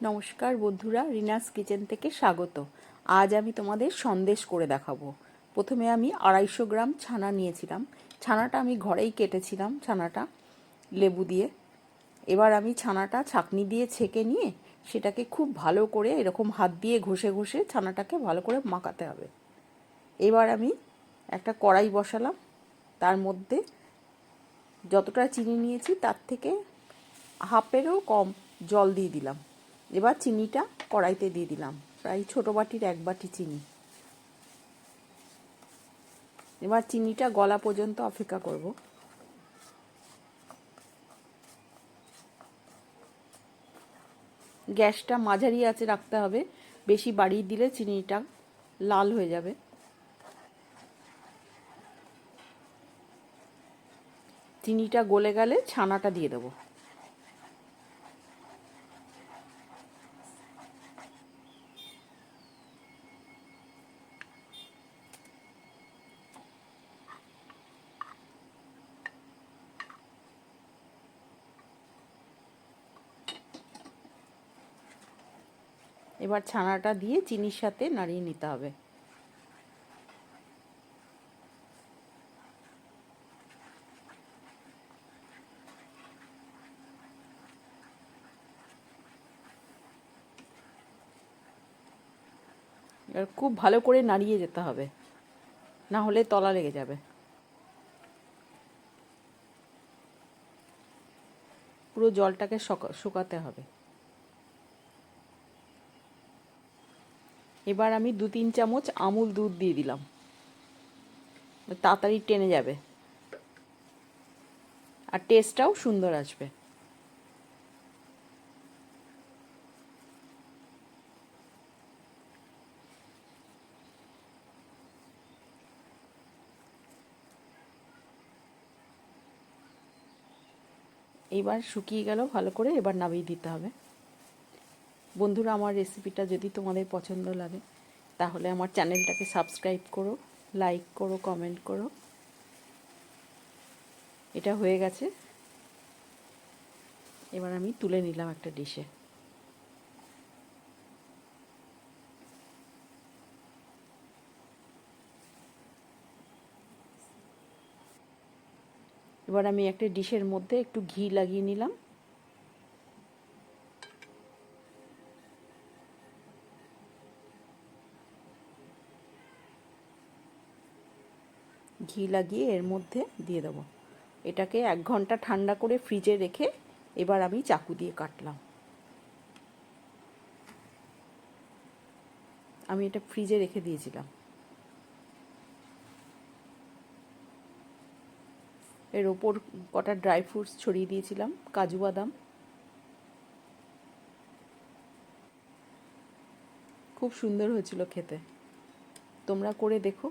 নমস্কার বন্ধুরা, রিনাস কিচেন থেকে স্বাগত। আজ আমি তোমাদের সন্দেশ করে দেখাবো। প্রথমে আমি 250 গ্রাম ছানা নিয়েছিলাম। ছানাটা আমি ঘরেই কেটেছিলাম, ছানাটা লেবু দিয়ে। এবার আমি ছানাটা ছাঁকনি দিয়ে ছেঁকে নিয়ে সেটাকে খুব ভালো করে এরকম হাত দিয়ে ঘষে ঘষে ছানাটাকে ভালো করে মাখাতে হবে। এবার আমি একটা কড়াই বসালাম, তার মধ্যে যতটা চিনি নিয়েছি তার থেকে হাফেরও কম জল দিয়ে দিলাম। এবার চিনিটা কড়াইতে দিয়ে দিলাম, প্রায় ছোটো বাটির 1 বাটি চিনি। এবার চিনিটা গলা পর্যন্ত অপেক্ষা করব। গ্যাসটা মাঝারি আঁচে রাখতে হবে, বেশি বাড়িয়ে দিলে চিনিটা লাল হয়ে যাবে। চিনিটা গলে গেলে ছানাটা দিয়ে দেবো। এবার ছানাটা দিয়ে চিনির সাথে নাড়িয়ে নিতে হবে। এবার খুব ভালো করে নাড়িয়ে যেতে হবে, না হলে তলা লেগে যাবে। পুরো জলটাকে শুকাতে হবে। এবার আমি 2-3 চামচ আমুল দুধ দিয়ে দিলাম, তাড়াতাড়ি টেনে যাবে আর টেস্টটাও সুন্দর আসবে। এইবার শুকিয়ে গেল ভালো করে, এবার নামিয়ে দিতে হবে। বন্ধুরা, আমার রেসিপিটা যদি তোমাদের পছন্দ লাগে তাহলে আমার চ্যানেলটাকে সাবস্ক্রাইব করো, লাইক করো, কমেন্ট করো। এটা হয়ে গেছে, এবার আমি তুলে নিলাম একটা ডিশে। এবার আমি একটা ডিশের মধ্যে একটু ঘি লাগিয়ে নিলাম। ঘি লাগিয়ে এর মধ্যে দিয়ে দেবো। এটাকে 1 ঘন্টা ঠান্ডা করে ফ্রিজে রেখে এবার আমি চাকু দিয়ে কাটলাম। আমি এটা ফ্রিজে রেখে দিয়েছিলাম। এর ওপর কটা ড্রাই ফ্রুটস ছড়িয়ে দিয়েছিলাম, কাজু বাদাম। খুব সুন্দর হয়েছিল খেতে, তোমরা করে দেখো।